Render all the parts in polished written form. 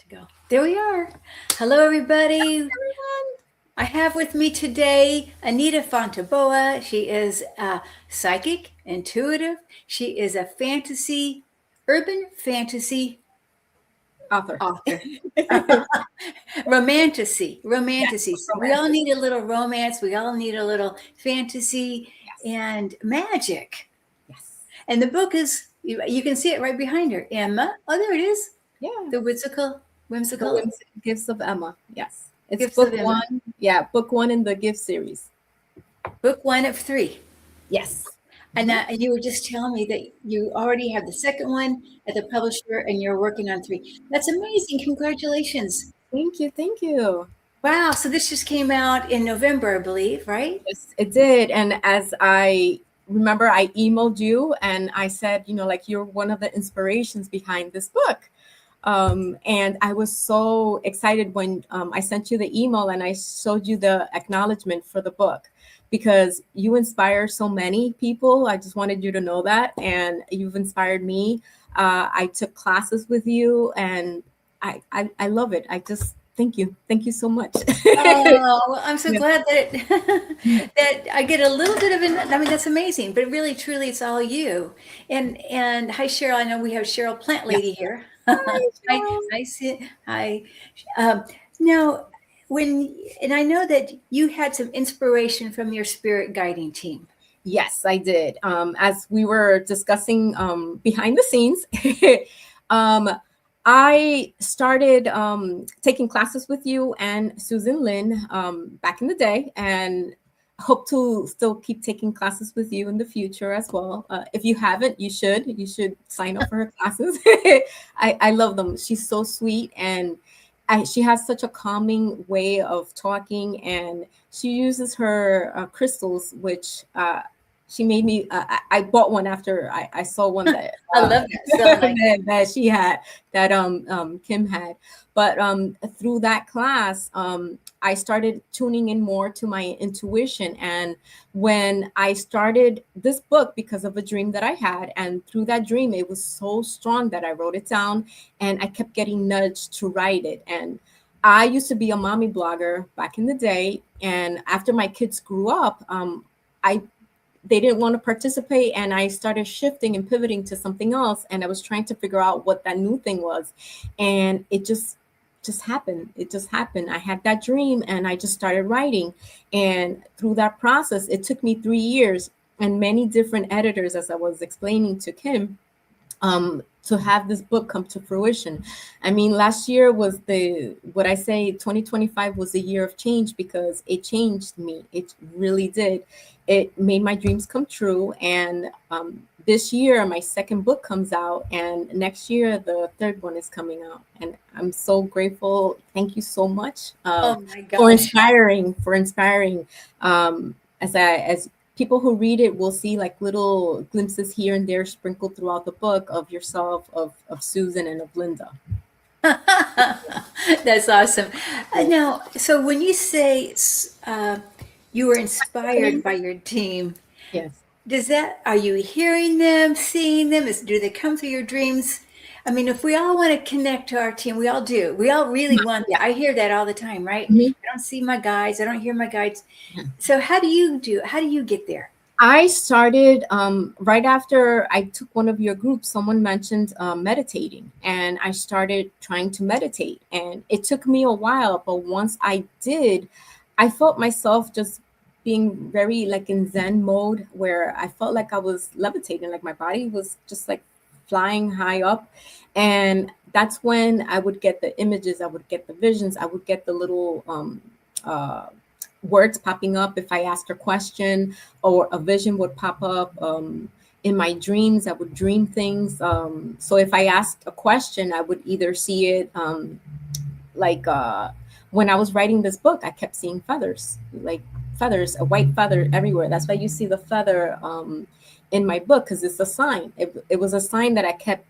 to go. There we are. Hello, everybody. I have with me today Anita Fontaboa. She is a psychic, intuitive. She is a urban fantasy Author. author. Romantasy. Yes, We all romantic. need a little romance. We all need a little fantasy Yes. and magic. Yes. And the book is, you can see it right behind her. Emma. Oh, there it is. Yeah. The The whimsical Whimsical Gifts of Emma. Yes. It's gifts of book Emma. one. Yeah, book one in the gift series. Book one of three. Yes. And Mhm. you were just telling me that you already have the second one at the publisher and you're working on three. That's amazing. Congratulations. Thank you. Thank you. Wow. So this just came out in November, I believe, right? Yes, it did. And as I remember, I emailed you and I said, like you're one of the inspirations behind this book. And I was so excited when I sent you the email and I showed you the acknowledgement for the book because you inspire so many people. I just wanted you to know that. And you've inspired me. I took classes with you and I love it. I just thank you. Thank you so much. Oh, well, I'm so Yes. glad that that I get a little bit of an. I mean, that's amazing. But really, truly, it's all you. And hi, Cheryl. I know we have Cheryl Plant Yes. Lady here. Hi, Hi, Cheryl. hi, hi. Now, and I know that you had some inspiration from your spirit guiding team. Yes, I did. As we were discussing behind the scenes, um, I started taking classes with you and Susan Lynn back in the day, and hope to still keep taking classes with you in the future as well. If you haven't, you should. You should sign up for her classes. I love them. She's so sweet, and she has such a calming way of talking, and she uses her crystals, which she made me. I bought one after I saw one that I love that. So nice. that she had, that Kim had. But through that class, I started tuning in more to my intuition. And when I started this book because of a dream that I had, and through that dream, it was so strong that I wrote it down, and I kept getting nudged to write it. And I used to be a mommy blogger back in the day, and after my kids grew up, I they didn't want to participate, and I started shifting and pivoting to something else, and I was trying to figure out what that new thing was, and it just happened. It just happened. I had that dream and I just started writing, and through that process it took me 3 years and many different editors, as I was explaining to Kim, to have this book come to fruition. I mean, last year was the, what I say, 2025 was a year of change because it changed me. It really did. It made my dreams come true. And this year, my second book comes out, and next year, the third one is coming out. And I'm so grateful. Thank you so much Oh my for gosh. inspiring. As people who read it will see like little glimpses here and there sprinkled throughout the book of yourself, of Susan, and of Linda. That's awesome. Now, so when you say you were inspired by your team, Yes. are you hearing them, seeing them? Do they come through your dreams? I mean, if we all want to connect to our team, we all do. We all really want that. I hear that all the time, right? Mhm. I don't see my guides. I don't hear my guides. So how do you get there? I started right after I took one of your groups. Someone mentioned meditating, and I started trying to meditate. And it took me a while, but once I did, I felt myself just being very like in Zen mode, where I felt like I was levitating, like my body was just like flying high up. And that's when I would get the images, I would get the visions, I would get the little uh, words popping up if I asked a question, or a vision would pop up. In my dreams, I would dream things. So if I asked a question, I would either see it like when I was writing this book, I kept seeing feathers, like feathers, a white feather everywhere. That's why you see the feather in my book, because it's a sign. It was a sign that I kept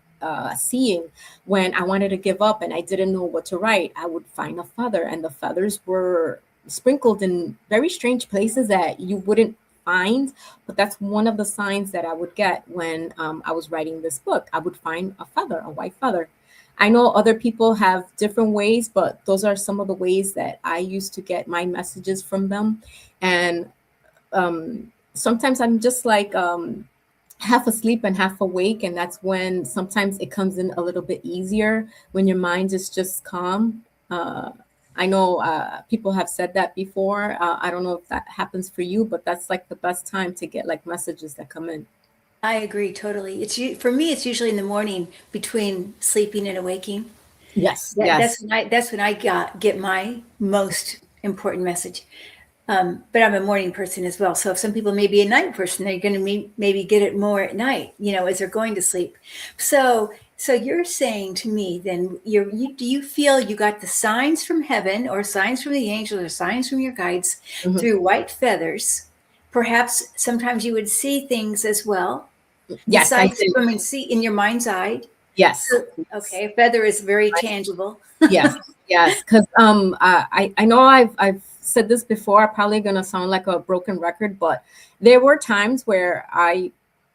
seeing when I wanted to give up and I didn't know what to write. I would find a feather, and the feathers were sprinkled in very strange places that you wouldn't find. But that's one of the signs that I would get when I was writing this book. I would find a feather, a white feather. I know other people have different ways, but those are some of the ways that I used to get my messages from them. And sometimes I'm just like half asleep and half awake, and that's when sometimes it comes in a little bit easier when your mind is just calm. uh, I know people have said that before. I don't know if that happens for you, but that's like the best time to get like messages that come in. I agree totally. For me, it's usually in the morning between sleeping and awaking. Yes, yes. That's when I get my most important message. But I'm a morning person as well. So if some people may be a night person, they're going to maybe get it more at night, as they're going to sleep. So you're saying to me, then do you feel you got the signs from heaven, or signs from the angels, or signs from your guides Mhm. through white feathers? Perhaps sometimes you would see things as well, Yes, I besides did. from and see in your mind's eye. Yes, So, yes. okay, a feather is very tangible. Yes, yes, because I know I've said this before. I'm probably gonna sound like a broken record, but there were times where I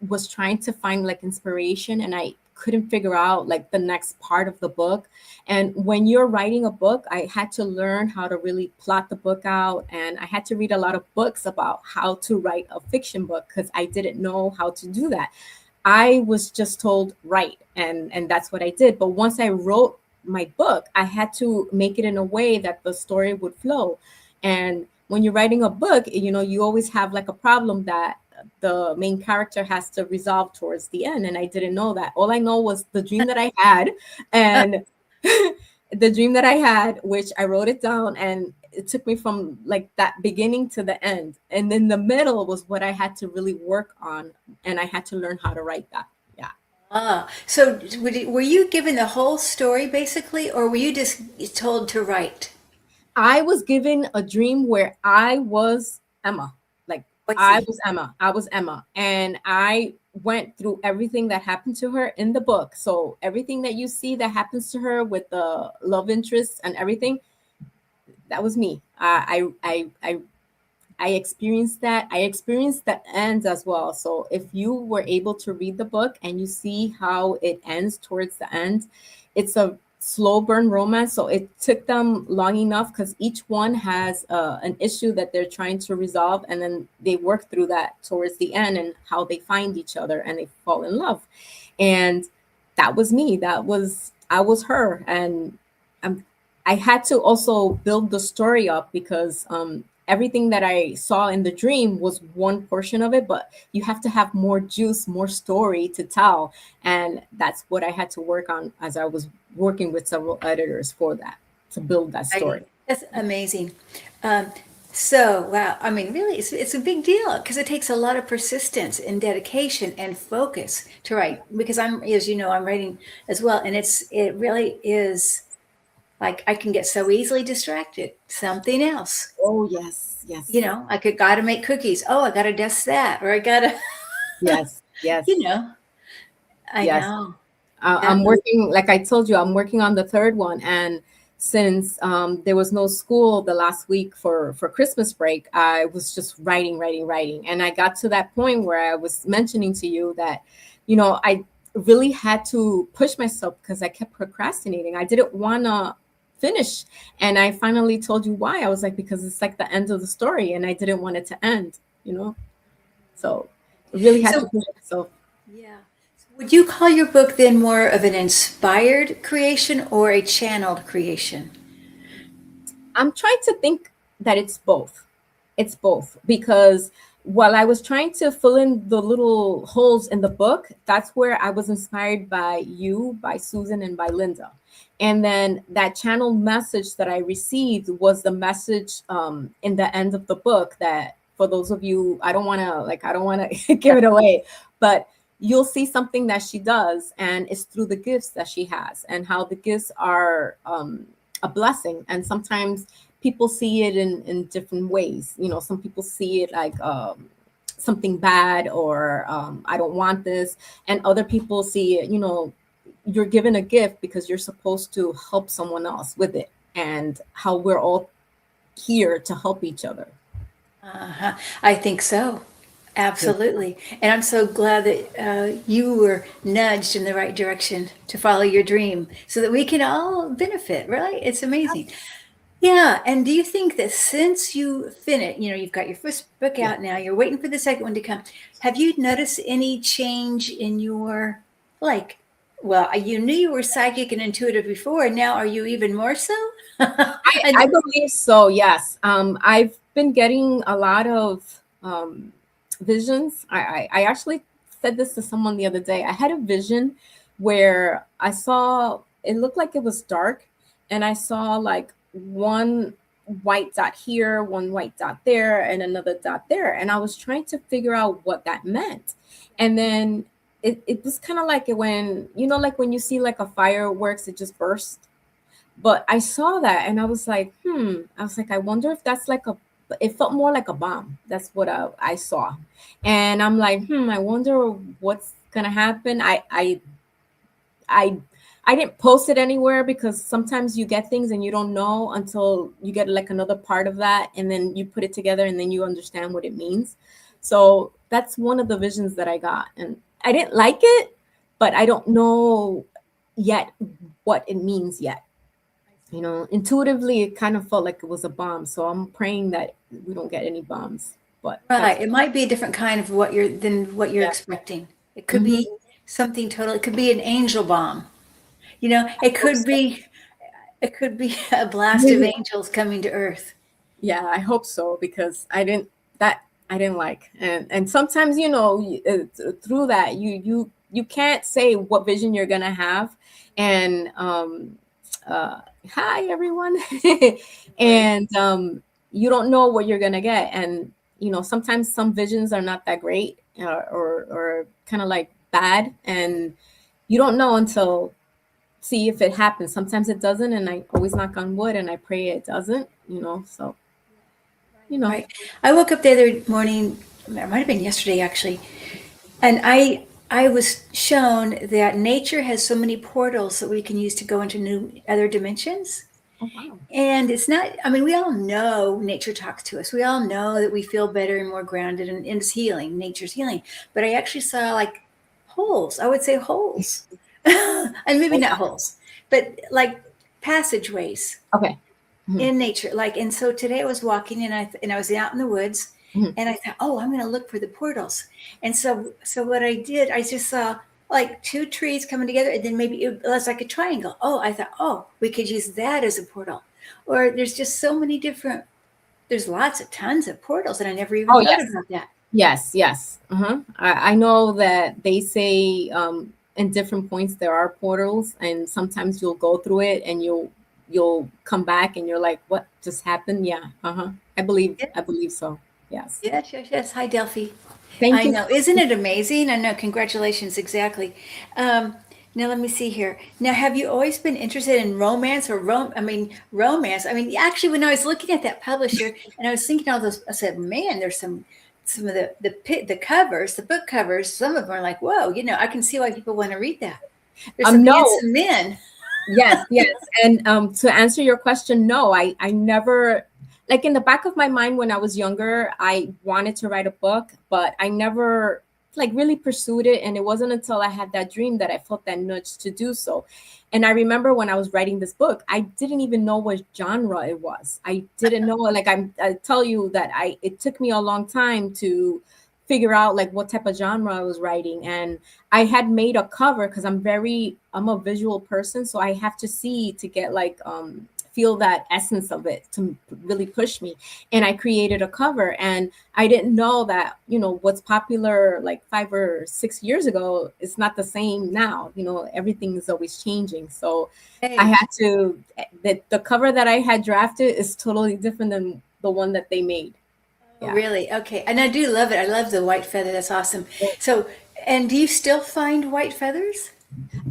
was trying to find like inspiration, and I couldn't figure out like the next part of the book. And when you're writing a book, I had to learn how to really plot the book out, and I had to read a lot of books about how to write a fiction book because I didn't know how to do that. I was just told write, and that's what I did. But once I wrote my book, I had to make it in a way that the story would flow. And when you're writing a book, you always have like a problem that the main character has to resolve towards the end. And I didn't know that. All I know was the dream that I had, and the dream that I had, which I wrote it down, and it took me from like that beginning to the end. And then the middle was what I had to really work on, and I had to learn how to write that. Yeah. So were you given the whole story basically, or were you just told to write? I was given a dream where I was Emma. Like I I see. was Emma. I was Emma. And I went through everything that happened to her in the book. So everything that you see that happens to her with the love interest and everything, that was me. I experienced that. I experienced the ends as well. So if you were able to read the book and you see how it ends towards the end, it's a slow burn romance. So it took them long enough because each one has an issue that they're trying to resolve, and then they work through that towards the end and how they find each other and they fall in love. And that was me. I was her, and um, I had to also build the story up because everything that I saw in the dream was one portion of it, but you have to have more juice, more story to tell. And that's what I had to work on as I was working with several editors for that, to build that story. That's amazing. Um, so wow, I mean, really, it's a big deal because it takes a lot of persistence and dedication and focus to write. Because as you know, I'm writing as well, and it really is like I can get so easily distracted. Something else. Oh, yes, yes, I could gotta make cookies. Oh, I gotta dust that, or I gotta, yes, you yes, know, I yes. know. I'm working, like I told you, I'm working on the third one. And since there was no school the last week for Christmas break, I was just writing, writing, writing. And I got to that point where I was mentioning to you that, I really had to push myself because I kept procrastinating. I didn't want to finish. And I finally told you why. I was like, because it's like the end of the story and I didn't want it to end, you know? So really had to So push myself. yeah. So would you call your book then more of an inspired creation or a channeled creation? I'm trying to think that it's both. It's both because while I was trying to fill in the little holes in the book, that's where I was inspired by you, by Susan, and by Linda. And then that channel message that I received was the message in the end of the book that for those of you, I don't want to give it away, but you'll see something that she does, and it's through the gifts that she has and how the gifts are a blessing. And sometimes people see it in different ways. Some people see it like something bad, or I don't want this. And other people see it, you're given a gift because you're supposed to help someone else with it, and how we're all here to help each other. Uh-huh. I think so. Absolutely. And I'm so glad that you were nudged in the right direction to follow your dream so that we can all benefit, right? It's amazing. Yeah. And do you think that since you finished, you've got your first book Yeah. out now, you're waiting for the second one to come. Have you noticed any change in your, like, well, you knew you were psychic and intuitive before, and now are you even more so? I And believe so, yes. I've been getting a lot of visions. I actually said this to someone the other day. I had a vision where I saw, it looked like it was dark, and I saw like one white dot here, one white dot there, and another dot there. And I was trying to figure out what that meant. And then it was kind of like when, like when you see like a fireworks, it just bursts. But I saw that and I was like, I was like, I wonder if that's like it felt more like a bomb. That's what I saw. And I'm like, I wonder what's gonna happen. I I didn't post it anywhere because sometimes you get things and you don't know until you get like another part of that, and then you put it together and then you understand what it means. So that's one of the visions that I got. And I didn't like it, but I don't know yet what it means yet. Intuitively it kind of felt like it was a bomb, so I'm praying that we don't get any bombs. But that's right, it might be a different kind of what you're yeah. expecting. It could Hmm. be something total. It could be an angel bomb. I hope so. It could be a blast of Maybe. angels coming to earth. Yeah, I hope so, because I didn't like. And sometimes, through that, you can't say what vision you're gonna have. And uh hi everyone. Right. And you don't know what you're gonna get. And sometimes some visions are not that great, or kind of like bad, and you don't know until see if it happens. Sometimes it doesn't, and I always knock on wood and I pray it doesn't. So you know. Right. I woke up the other morning, it might have been yesterday actually, and I was shown that nature has so many portals that we can use to go into new other dimensions. Oh wow. And it's not, I mean, we all know nature talks to us. We all know that we feel better and more grounded, and it's healing, nature's healing. But I actually saw like holes, I would say holes, and maybe Oh, not holes, but like passageways okay. Mhm. in nature. Like, and so today I was walking and I was out in the woods Mhm. and I thought, oh, I'm going to look for the portals. And so what I did, I just saw like two trees coming together and then maybe it was like a triangle. Oh, I thought, oh, we could use that as a portal. Or there's just so many different, there's lots of tons of portals and I never even Oh thought yes. about that. Yes, yes. Uh-huh. I know that they say in different points there are portals, and sometimes you'll go through it and you'll come back and you're like, what just happened? Yeah. Uh-huh. I believe so. Yes. Yes, yes, yes. Hi, Delphi. Thank I you. know. Isn't it amazing? I know. Congratulations. Exactly. Now, let me see here. Now, have you always been interested in romance or romance? I mean, actually, when I was looking at that publisher and I was thinking all those, I said, man, there's some of the covers, the book covers. Some of them are like, whoa, I can see why people want to read that. There's some No. handsome men. Yes, yes. And to answer your question, no, I never, like in the back of my mind when I was younger, I wanted to write a book, but I never like really pursued it. And it wasn't until I had that dream that I felt that nudge to do so. And I remember when I was writing this book, I didn't even know what genre it was. I didn't know, like I tell you that it took me a long time to figure out like what type of genre I was writing. And I had made a cover because I'm a visual person, so I have to see to get like feel that essence of it to really push me. And I created a cover, and I didn't know that what's popular like 5 or 6 years ago is not the same now. Everything is always changing. So I Hey, had to the cover that I had drafted is totally different than the one that they made. oh, Yeah. really? Okay. And I do love it. I love the white feather. That's awesome. So, and do you still find white feathers?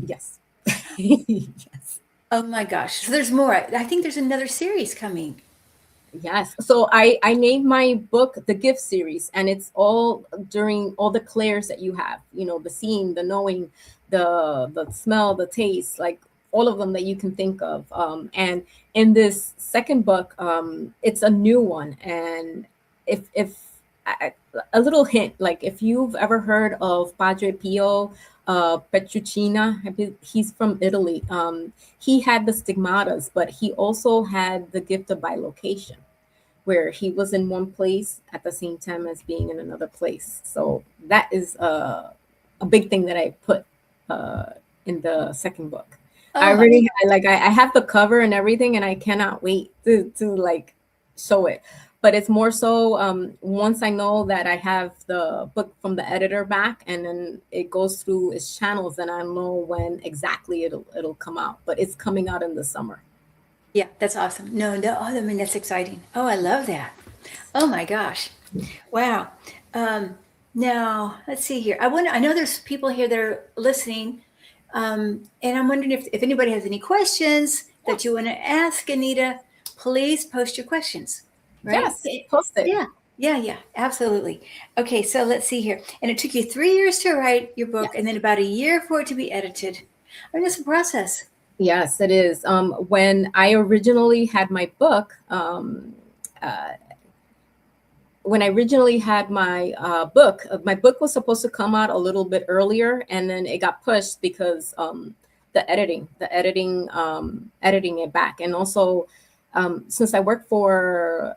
Yes. Yes. Oh my gosh. So there's more. I think there's another series coming. Yes. So I named my book the gift series, and it's all during all the clairs that you have, the seeing, the knowing, the smell, the taste, like all of them that you can think of. And in this second book, it's a new one. And if a little hint, like if you've ever heard of Padre Pio Petruccina, he's from Italy. He had the stigmatas, but he also had the gift of bilocation, where he was in one place at the same time as being in another place. So that is a big thing that I put uh, in the second book. I Oh, really I have the cover and everything, and I cannot wait to like show it. But it's more so once I know that I have the book from the editor back, and then it goes through its channels, then I know when exactly it'll come out. But it's coming out in the summer. yeah, that's awesome. No, no, oh, I mean, that's exciting. Oh, I love that. Oh my gosh. Wow. Um, Now, let's see here. I know there's people here that are listening, and I'm wondering if anybody has any questions that you want to ask Anita, please post your questions, right? Yes, post it. Yeah, yeah, absolutely. Okay, so let's see here. And it took you 3 years to write your book Yes. and then about a year for it to be edited. I mean, it's a process. Yes, it is. When I originally had my book, uh, when I originally had my book was supposed to come out a little bit earlier, and then it got pushed because editing it back, and also since I work for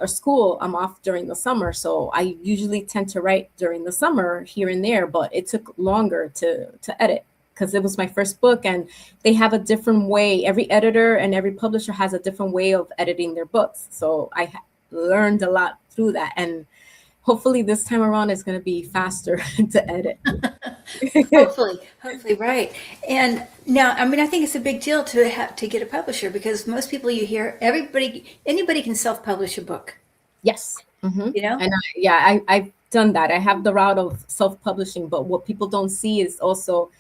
a school, I'm off during the summer, so I usually tend to write during the summer here and there, but it took longer to edit because it was my first book, and they have a different way. Every editor and every publisher has a different way of editing their books, so learned a lot through that, and hopefully this time around it's going to be faster to edit. Hopefully, right. And now, I mean, I think it's a big deal to have to get a publisher because most people you hear, anybody can self-publish a book, Yes. you know? And I've done that. I have the route of self-publishing, but what people don't see is also,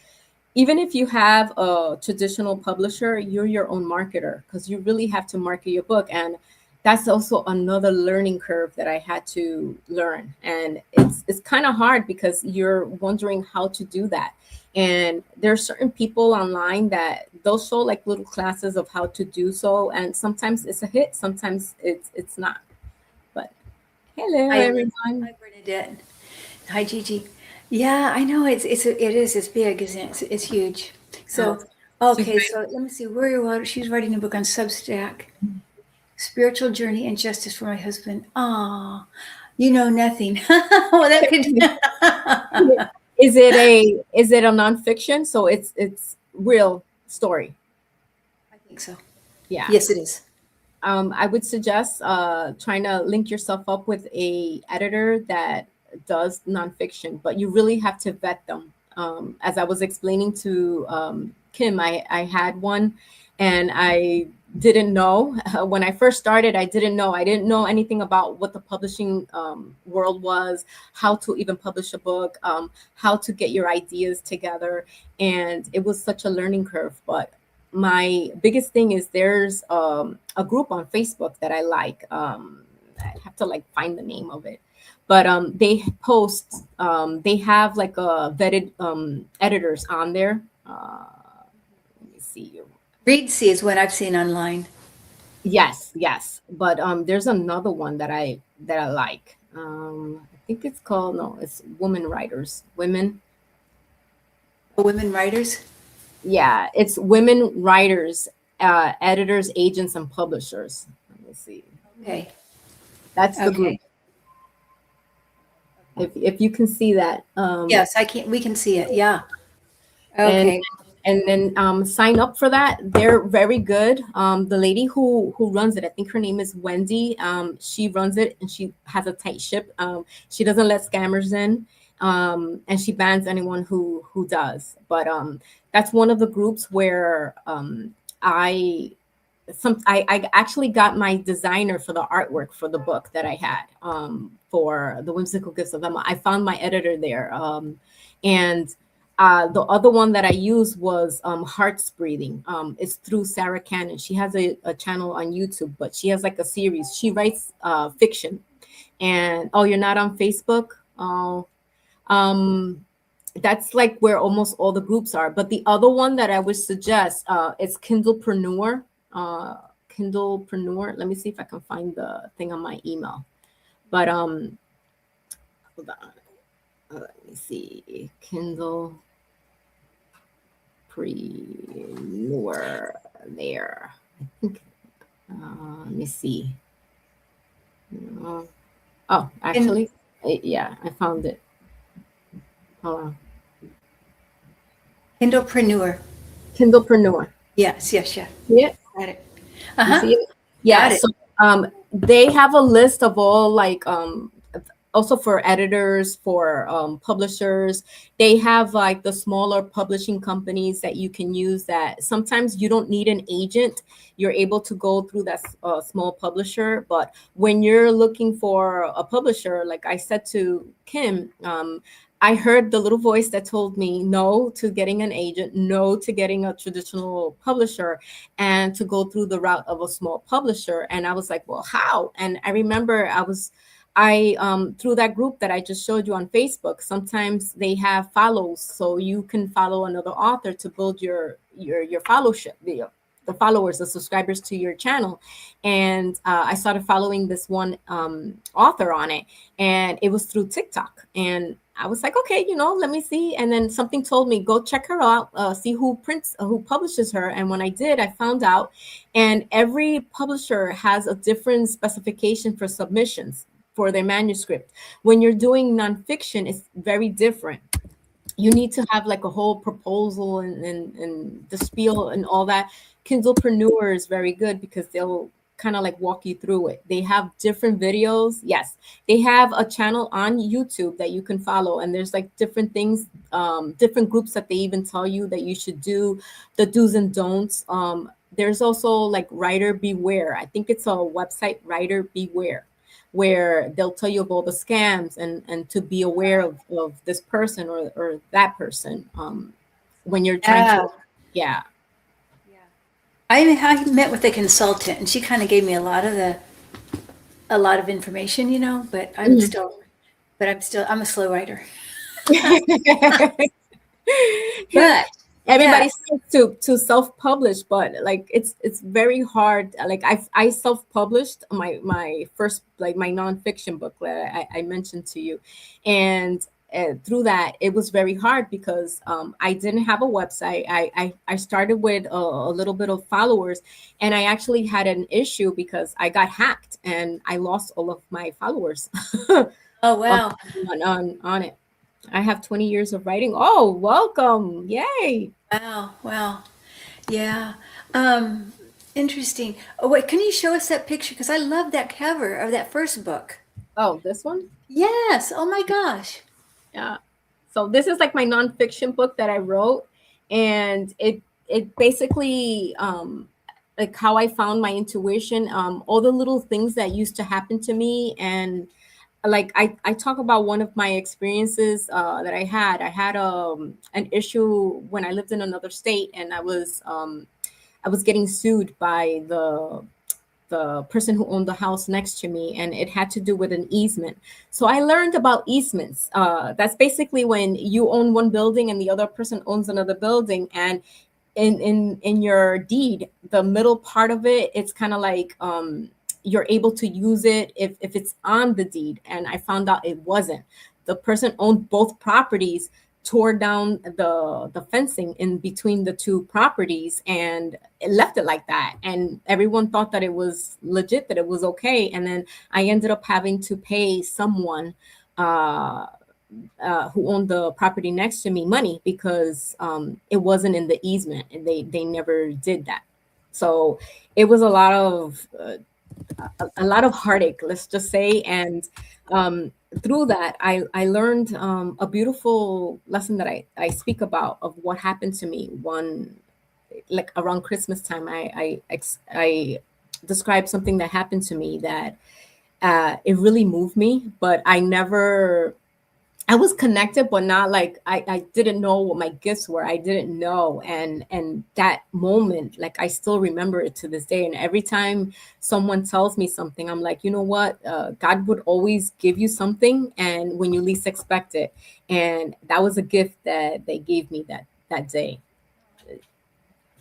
even if you have a traditional publisher, you're your own marketer because you really have to market your book. And that's also another learning curve that I had to learn. And it's kind of hard because you're wondering how to do that. And there are certain people online that they'll show like little classes of how to do so. And sometimes it's a hit, sometimes it's not. But hello Hi, everyone. hi, Bernadette. Hi, Gigi. Yeah, I know it's big, isn't it? It's huge. Oh, So, she's okay, very so let me see where you are. She's writing a book on Substack, Spiritual Journey and Justice for My Husband. Ah, you know nothing. Well, that could. is it a nonfiction? So it's real story. I think so. Yeah. Yes, it is. I would suggest trying to link yourself up with a editor that does nonfiction, but you really have to vet them. As I was explaining to Kim, I had one, and I didn't know when I first started. I didn't know. I didn't know anything about what the publishing world was, how to even publish a book, how to get your ideas together, and it was such a learning curve. But my biggest thing is there's a group on Facebook that I like. I have to like find the name of it, but they post. They have like a vetted editors on there. Let me see. Reedsy is what I've seen online. Yes, yes, but there's another one that I like. I think it's called no, it's Women Writers. Women. Women writers. Yeah, it's Women Writers, editors, agents, and publishers. Let me see. Okay. That's the group. Okay. If you can see that, Yes, I can. We can see it. Yeah. and Okay. and then sign up for that. They're very good. The lady who runs it, I think her name is Wendy. She runs it, and she has a tight ship. She doesn't let scammers in, and she bans anyone who does. But that's one of the groups where I I actually got my designer for the artwork for the book that I had for the Whimsical Gifts of Emma. I found my editor there, and the other one that I used was Hearts Breathing. It's through Sarah Cannon. She has a channel on YouTube, but she has like a series. She writes fiction. And oh, you're not on Facebook? Oh, um, that's like where almost all the groups are. But the other one that I would suggest is Kindlepreneur. Kindlepreneur. Let me see if I can find the thing on my email. But hold on. Let me see. Kindle Preneur there. I think. Let me see. Uh, oh, And actually, yeah, I found it. Hold on. Kindlepreneur. Kindlepreneur. Yes, yes, yeah. See it? Got it. You Uh-huh. see it? Yeah. Got it. So they have a list of all like also for editors, for publishers. They have like the smaller publishing companies that you can use. That sometimes you don't need an agent. You're able to go through that small publisher. But when you're looking for a publisher, like I said to Kim, I heard the little voice that told me no to getting an agent, no to getting a traditional publisher, and to go through the route of a small publisher. And I was like, well, how? And I remember I through that group that I just showed you on Facebook, sometimes they have follows, so you can follow another author to build your fellowship, the followers, the subscribers to your channel. And I started following this one author on it, and it was through TikTok. And I was like, okay, let me see. And then something told me, go check her out, see who publishes her. And when I did, I found out, and every publisher has a different specification for submissions for their manuscript. When you're doing nonfiction, it's very different. You need to have like a whole proposal and the spiel and all that. Kindlepreneur is very good because they'll kind of like walk you through it. They have different videos. Yes, they have a channel on YouTube that you can follow, and there's like different things, different groups that they even tell you that you should do, the do's and don'ts. There's also like Writer Beware. I think it's a website, Writer Beware, where they'll tell you of all the scams and to be aware of this person or that person when you're trying Yeah. to, yeah. Yeah. I met with a consultant and she kind of gave me a lot of information, but Mhm. I'm a slow writer. Yeah, But yeah. everybody says to self-publish, but like it's very hard. Like I self-published my first, like my nonfiction book that I mentioned to you. And through that it was very hard because I didn't have a website. I started with a little bit of followers, and I actually had an issue because I got hacked and I lost all of my followers Oh, on, wow. on it. I have 20 years of writing. Oh, welcome. Yay. Wow. Wow. Yeah. Um, Interesting. Oh, wait, can you show us that picture? Because I love that cover of that first book. Oh, this one? Yes. Oh my gosh. Yeah. So this is like my nonfiction book that I wrote, and it basically like how I found my intuition, all the little things that used to happen to me. And like I talk about one of my experiences that I had. I had an issue when I lived in another state, and I was getting sued by the person who owned the house next to me, and it had to do with an easement. So I learned about easements. That's basically when you own one building and the other person owns another building, and in your deed, the middle part of it, it's kind of like you're able to use it if it's on the deed. And I found out it wasn't. The person owned both properties, tore down the fencing in between the two properties, and it left it like that. And everyone thought that it was legit, that it was okay. And then I ended up having to pay someone uh, who owned the property next to me money because it wasn't in the easement, and they never did that. So it was a lot of heartache, let's just say. And through that, I learned a beautiful lesson that I speak about of what happened to me one, like around Christmas time. I described something that happened to me that it really moved me, but I was connected, but not like I didn't know what my gifts were. I didn't know. And that moment, like I still remember it to this day. And every time someone tells me something, I'm like, you know what? God would always give you something, and when you least expect it. And that was a gift that they gave me that day.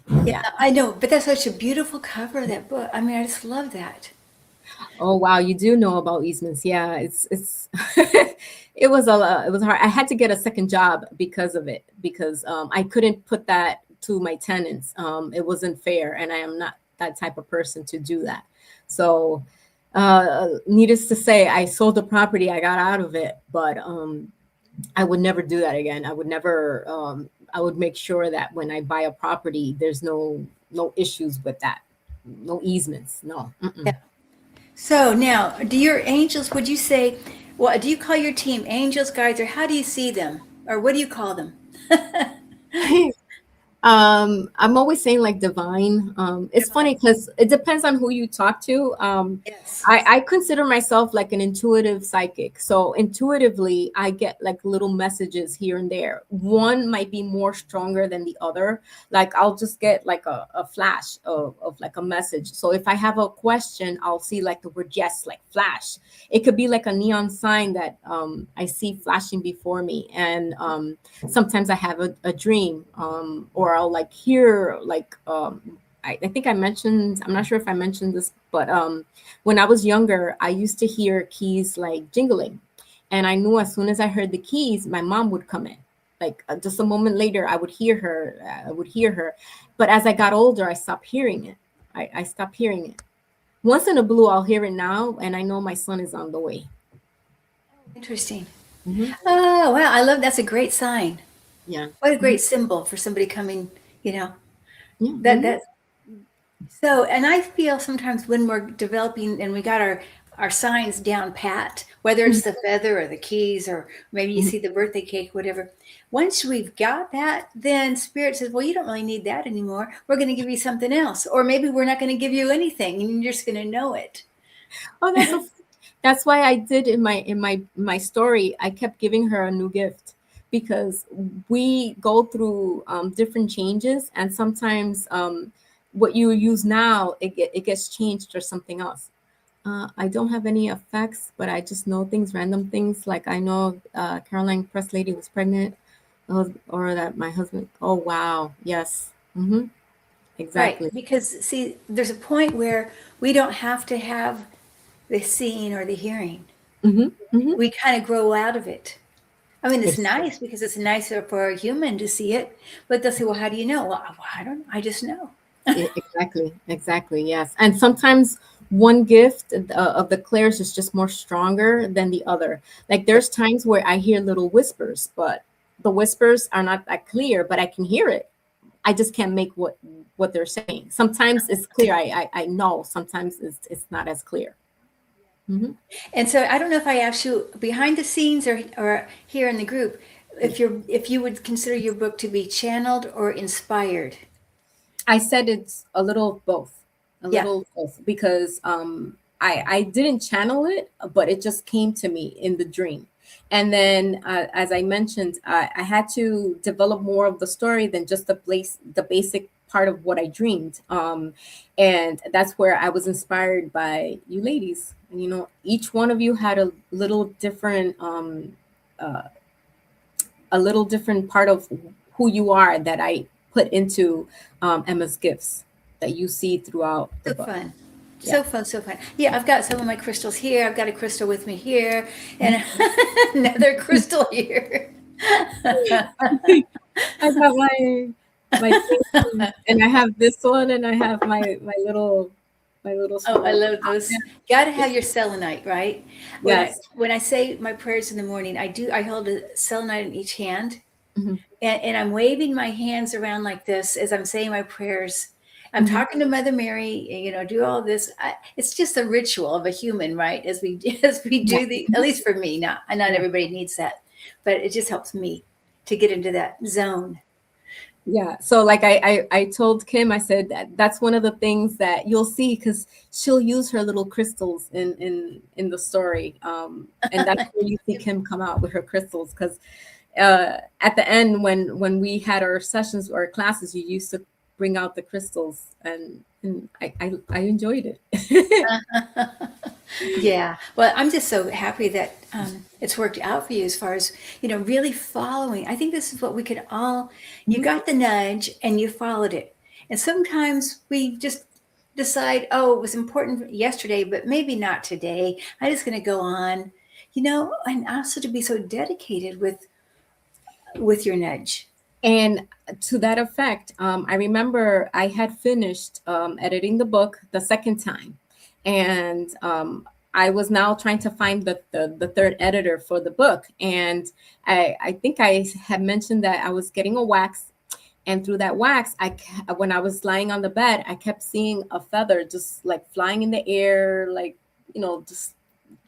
Yeah, Yeah. I know, but that's such a beautiful cover of that book. I mean, I just love that. Oh wow, you do know about easements. Yeah, it's it was hard. I had to get a second job because of it, because I couldn't put that to my tenants. It wasn't fair, and I am not that type of person to do that. So, needless to say, I sold the property. I got out of it, but I would never do that again. I would never. I would make sure that when I buy a property, there's no issues with that, no easements, no. Yeah. So now, do your angels, would you say, well, do you call your team angels, guides, or how do you see them? Or what do you call them? I'm always saying like divine. It's funny because it depends on who you talk to. Yes. I consider myself like an intuitive psychic. So intuitively, I get like little messages here and there. One might be more stronger than the other. Like I'll just get like a flash of like a message. So if I have a question, I'll see like the word yes, like flash. It could be like a neon sign that I see flashing before me. And sometimes I have a dream, or I'll like hear like I think I mentioned, I'm not sure if I mentioned this, but when I was younger, I used to hear keys like jingling, and I knew as soon as I heard the keys, my mom would come in. Like just a moment later, I would hear her. I would hear her, but as I got older, I stopped hearing it. I stopped hearing it. Once in a blue, I'll hear it now, and I know my son is on the way. Interesting. Hmm. Oh, wow. I love that's a great sign. Yeah. What a Hmm. great symbol for somebody coming, you know, Yeah. that Hmm. that so, and I feel sometimes when we're developing and we got our signs down pat, whether it's the feather or the keys, or maybe you Hmm. see the birthday cake, whatever. Once we've got that, then spirit says, well, you don't really need that anymore. We're going to give you something else. Or maybe we're not going to give you anything and you're just going to know it. Oh, that's why I did in my story. I kept giving her a new gift because we go through different changes, and sometimes what you use now it gets changed or something else. I don't have any effects, but I just know things, random things. Like I know Caroline Press lady was pregnant, or that my husband. Oh wow, yes, Right. exactly. Because, see, there's a point where we don't have to have the seeing or the hearing. Hmm. Hmm. We kind of grow out of it. I mean, it's It's nice because it's nicer for a human to see it, but they'll say, well, how do you know? Well, I don't know. I just know. Exactly, exactly, yes. And sometimes one gift of the clairs is just more stronger than the other. Like there's times where I hear little whispers, but the whispers are not that clear, but I can hear it. I just can't make what they're saying. Sometimes it's clear. I know. Sometimes it's not as clear. Hmm. And so I don't know if I asked you behind the scenes or here in the group, Yeah. if you would consider your book to be channeled or inspired. I said it's a little of both, a Yeah. little of both, because I didn't channel it, but it just came to me in the dream. And then, as I mentioned, I had to develop more of the story than just the basic part of what I dreamed. And that's where I was inspired by you ladies. And, each one of you had uh, a little different part of who you are that I put into Emma's gifts that you see throughout the So book. fun. Yeah. So fun, so fun. Yeah, I've got some of my crystals here. I've got a crystal with me here and another crystal here. I got my thing, and I have this one, and I have my little Oh, I small. love those. Got to have your selenite, right? Yes. When I say my prayers in the morning, I hold a selenite in each hand, Hmm. and I'm waving my hands around like this as I'm saying my prayers. I'm Hmm. talking to Mother Mary, do all this. It's just a ritual of a human, right? As we as we Yeah. do at least for me, not Yeah. everybody needs that, but it just helps me to get into that zone. Yeah. So like I told Kim, I said that's one of the things that you'll see, because she'll use her little crystals in the story. And that's where you see Kim come out with her crystals, because at the end, when we had our sessions or classes, you used to bring out the crystals, and I enjoyed it. Yeah. Well, I'm just so happy that it's worked out for you as far as, really following. I think this is what we could all, you Mhm. got the nudge and you followed it. And sometimes we just decide, oh, it was important yesterday, but maybe not today. I'm just going to go on. and also to be so dedicated with your nudge. And to that effect, I remember I had finished editing the book the second time, and I was now trying to find the third editor for the book. And I think I had mentioned that I was getting a wax, and through that wax, when I was lying on the bed, I kept seeing a feather just like flying in the air, like, just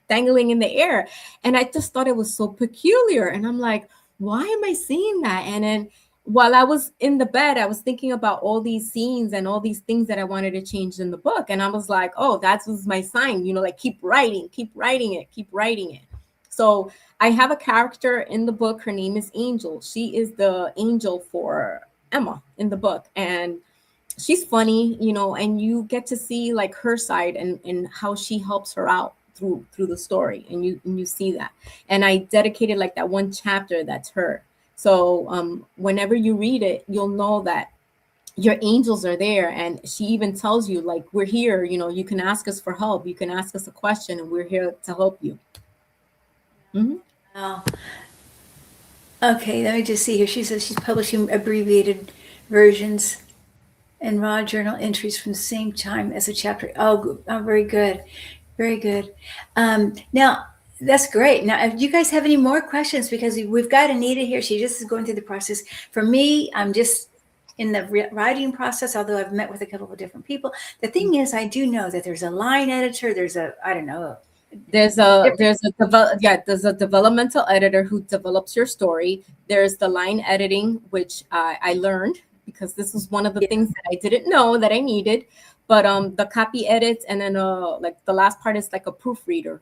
dangling in the air. And I just thought it was so peculiar. And I'm like, why am I seeing that? And then while I was in the bed, I was thinking about all these scenes and all these things that I wanted to change in the book. And I was like, oh, that was my sign, like keep writing it, keep writing it. So I have a character in the book. Her name is Angel. She is the angel for Emma in the book. And she's funny, and you get to see like her side and how she helps her out through the story, and you see that. And I dedicated like that one chapter that's her. So whenever you read it, you'll know that your angels are there, and she even tells you like, we're here, you can ask us for help, you can ask us a question, and we're here to help you. Mm-hmm. Wow. Okay, let me just see here. She says she's publishing abbreviated versions and raw journal entries from the same time as a chapter. Oh, very good. Very good. Now, that's great. Now, if you guys have any more questions, because we've got Anita here, she just is going through the process. For me, I'm just in the writing process, although I've met with a couple of different people. The thing is, I do know that there's a line editor, there's I don't know. There's a developmental editor who develops your story. There's the line editing, which I learned because this was one of the things that I didn't know that I needed. But the copy edits, and then like the last part is like a proofreader.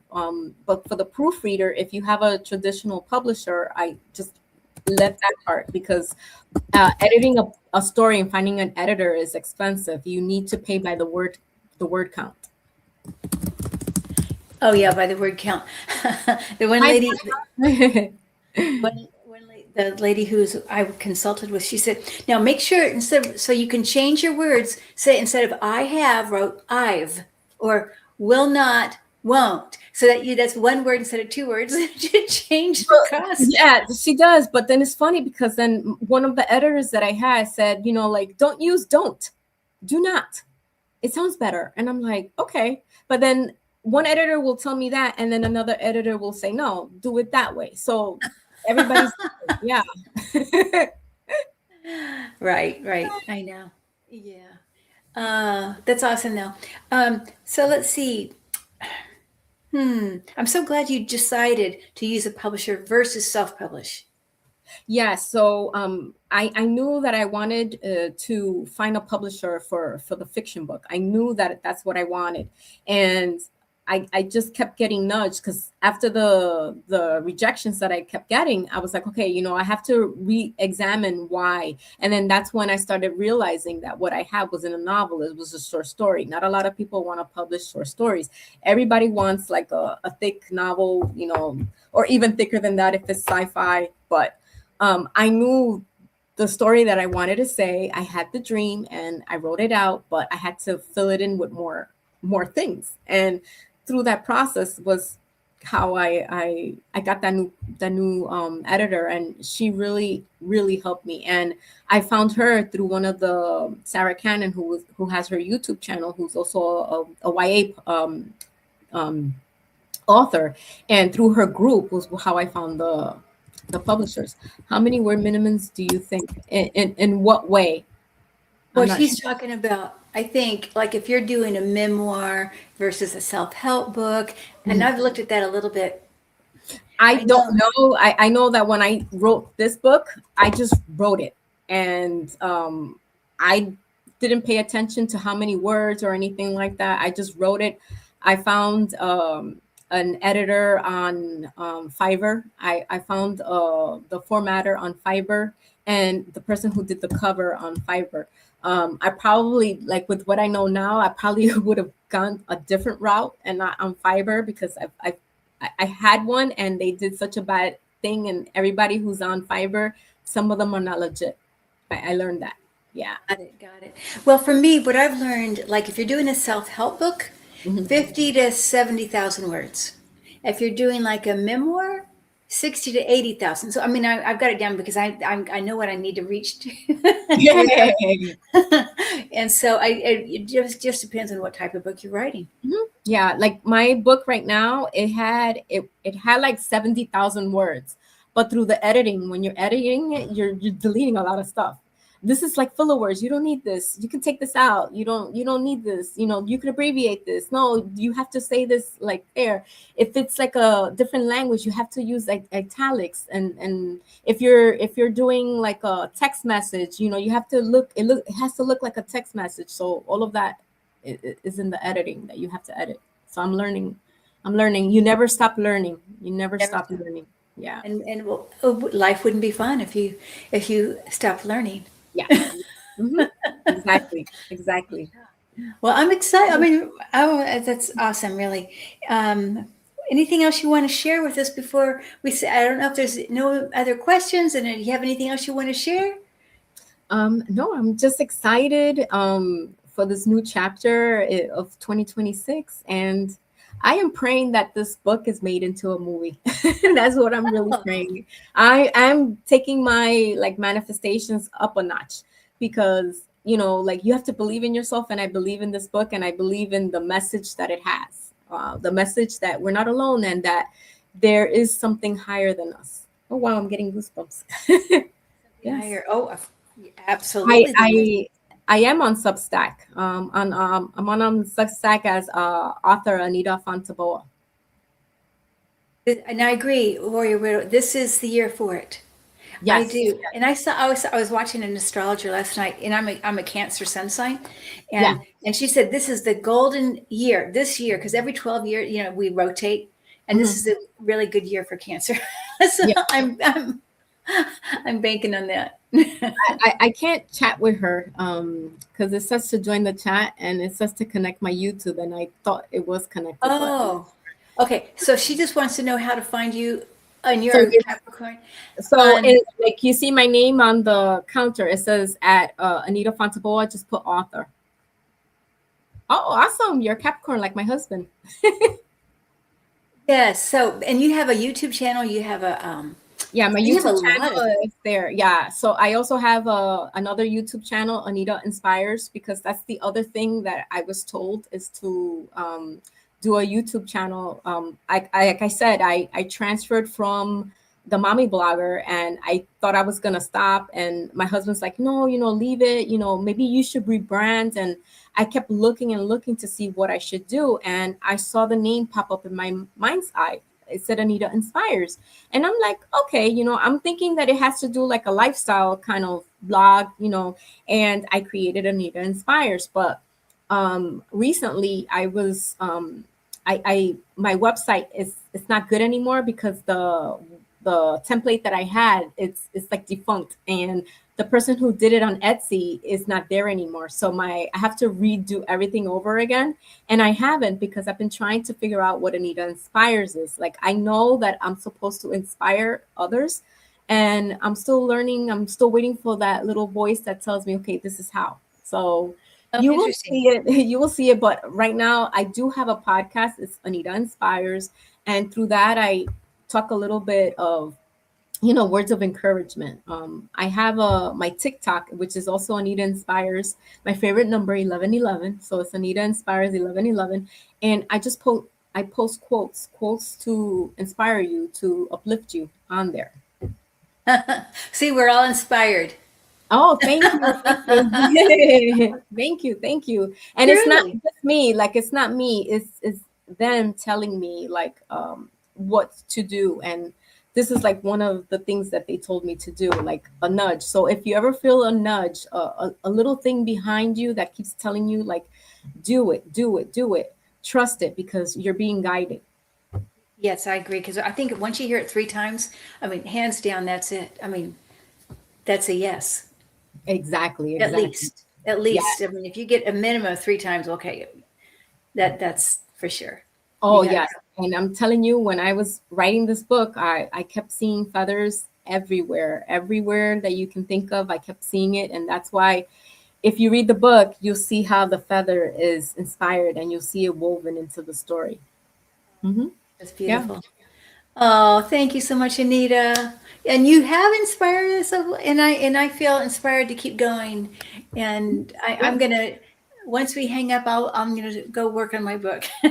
But for the proofreader, if you have a traditional publisher, I just let that part, because editing a story and finding an editor is expensive. You need to pay by the word count. Oh yeah, by the word count. The one lady, the lady who's I consulted with, she said, now make sure so you can change your words. Say instead of I have, wrote I've, or will not, won't. So that's one word instead of two words. To change the cost. Yeah, she does. But then it's funny because then one of the editors that I had said, like, don't use don't, do not. It sounds better. And I'm like, okay. But then one editor will tell me that, and then another editor will say, no, do it that way. So everybody's yeah. Right. I know. Yeah. That's awesome though. So let's see. I'm so glad you decided to use a publisher versus self-publish. Yeah, so I knew that I wanted to find a publisher for the fiction book. I knew that that's what I wanted, and I just kept getting nudged, because after the rejections that I kept getting, I was like, okay, I have to re-examine why. And then that's when I started realizing that what I had wasn't a novel; it was a short story. Not a lot of people want to publish short stories. Everybody wants like a thick novel, or even thicker than that if it's sci-fi. But I knew the story that I wanted to say. I had the dream and I wrote it out, but I had to fill it in with more things. And through that process was how I got that new editor, and she really helped me. And I found her through one of the Sarah Cannon, who has her YouTube channel, who's also a YA author, and through her group was how I found the publishers. How many word minimums do you think? In what way? What she's talking about, I think, like if you're doing a memoir versus a self-help book, and I've looked at that a little bit. I don't know. I know that when I wrote this book, I just wrote it, and I didn't pay attention to how many words or anything like that. I just wrote it. I found an editor on Fiverr. I found the formatter on Fiverr, and the person who did the cover on Fiverr. I probably, like with what I know now, I probably would have gone a different route and not on Fiverr, because I had one and they did such a bad thing, and everybody who's on Fiverr, some of them are not legit. I learned that. Yeah. Got it. Well, for me, what I've learned, like if you're doing a self-help book, 50 to 70,000 words. if you're doing like a memoir, 60 to 80,000. So I mean, I've got it down because I know what I need to reach to. Yay. And so it just depends on what type of book you're writing. Mhm. Yeah, like my book right now, it had like 70,000 words. But through the editing, when you're editing it, you're deleting a lot of stuff. This is like full of words. You don't need this. You can take this out. You don't need this. You can abbreviate this. No, you have to say this like there. If it's like a different language, you have to use like italics. And if you're doing like a text message, you have to it has to look like a text message. So all of that is in the editing that you have to edit. So I'm learning. You never stop learning. You never Never stop stop. learning. Yeah. And well, life wouldn't be fun if you stopped learning. Yeah. Hmm. Exactly. Exactly. Well, I'm excited. I mean, oh, that's awesome, really. Anything else you want to share with us before we say? I don't know if there's no other questions, and do you have anything else you want to share? No, I'm just excited for this new chapter of 2026, and I am praying that this book is made into a movie. That's what I'm really Oh, praying. I am taking my like manifestations up a notch because like you have to believe in yourself, and I believe in this book, and I believe in the message that it has, the message that we're not alone, and that there is something higher than us. Oh wow, I'm getting goosebumps. something Yes. higher. Oh, I absolutely. There is. I I am on Substack. I'm on Substack as author Anita Fontaboa. And I agree, Warrior Widow. This is the year for it. I Yes. do, and I was watching an astrologer last night, and I'm a Cancer sun sign, Yeah. and she said this is the golden year this year because every 12 years we rotate, and this Mhm. is a really good year for Cancer. So Yeah. I'm banking on that. I can't chat with her because it says to join the chat and it says to connect my YouTube, and I thought it was connected, but Oh, okay. So she just wants to know how to find you on so your it's Capricorn. so On it, like you see my name on the counter, it says at Anita Fontaboa, just put author. Oh, awesome! You're Capricorn like my husband. Yes. So and you have a YouTube channel. You have a Yeah, my you have a YouTube lot of. channel is there. Yeah. So I also have another YouTube channel, Anita Inspires, because that's the other thing that I was told is to do a YouTube channel. Like I said, I transferred from the mommy blogger, and I thought I was gonna stop. And my husband's like, no, leave it. Maybe you should rebrand. And I kept looking and looking to see what I should do, and I saw the name pop up in my mind's eye. It said Anita Inspires, and I'm like, okay, I'm thinking that it has to do like a lifestyle kind of blog, and I created Anita Inspires. But recently I was I my website is it's not good anymore because the template that I had, it's like defunct, and the person who did it on Etsy is not there anymore. So I have to redo everything over again, and I haven't because I've been trying to figure out what Anita Inspires is. Like I know that I'm supposed to inspire others, and I'm still learning. I'm still waiting for that little voice that tells me, okay, this is how. So Oh, you will interesting. see it. You will see it. But right now, I do have a podcast. It's Anita Inspires, and through that, I talk a little bit of words of encouragement. I have my TikTok, which is also Anita Inspires. My favorite number 1111, so it's Anita Inspires 1111, and I post quotes to inspire you, to uplift you on there. See, we're all inspired. Oh, thank you, thank you, thank you. And it's not Truly. just me. Like it's not me. It's them telling me like what to do, and this is like one of the things that they told me to do, like a nudge. So if you ever feel a nudge, a little thing behind you that keeps telling you like, do it, do it, do it. Trust it because you're being guided. Yes, I agree. Because I think once you hear it 3 times, I mean, hands down, that's it. I mean, that's a yes, Exactly, at exactly. least. At Yeah. least. I mean, if you get a minimum of 3 times, okay, that's for sure. You Oh, got to yes. And I'm telling you, when I was writing this book, I kept seeing feathers everywhere, everywhere that you can think of. I kept seeing it. And that's why, if you read the book, you'll see how the feather is inspired and you'll see it woven into the story. Hmm. That's Yeah. beautiful. Oh, thank you so much, Anita. And you have inspired us, and I feel inspired to keep going. And I'm Good. gonna once we hang up, I'm gonna go work on my book. Oh,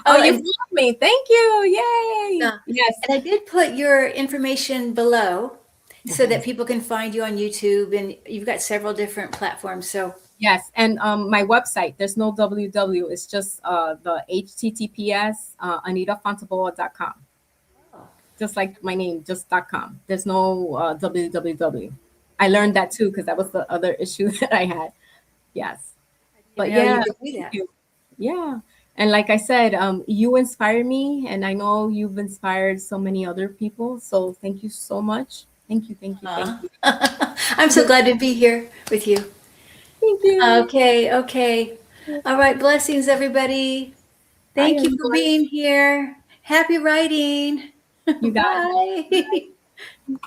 Oh, you and fooled me. Thank you. Yay. uh, Yes. and I did put your information below so that Mhm. people can find you on YouTube, and you've got several different platforms. So, Yes, and my website, there's no www, it's just the https anitafontaboa.com. oh, Just like my name, just .com. There's no www. I learned that too because that was the other issue that I had. Yes. I didn't But even know you yeah, could do thank that. you. Yeah. And like I said, you inspire me, and I know you've inspired so many other people. So thank you so much. Thank you, thank you, thank Aw. you. I'm so glad to be here with you. Thank you. Okay, okay. All right, blessings, everybody. Bye, Thank you for everyone. being here. Happy writing. You got it. Bye.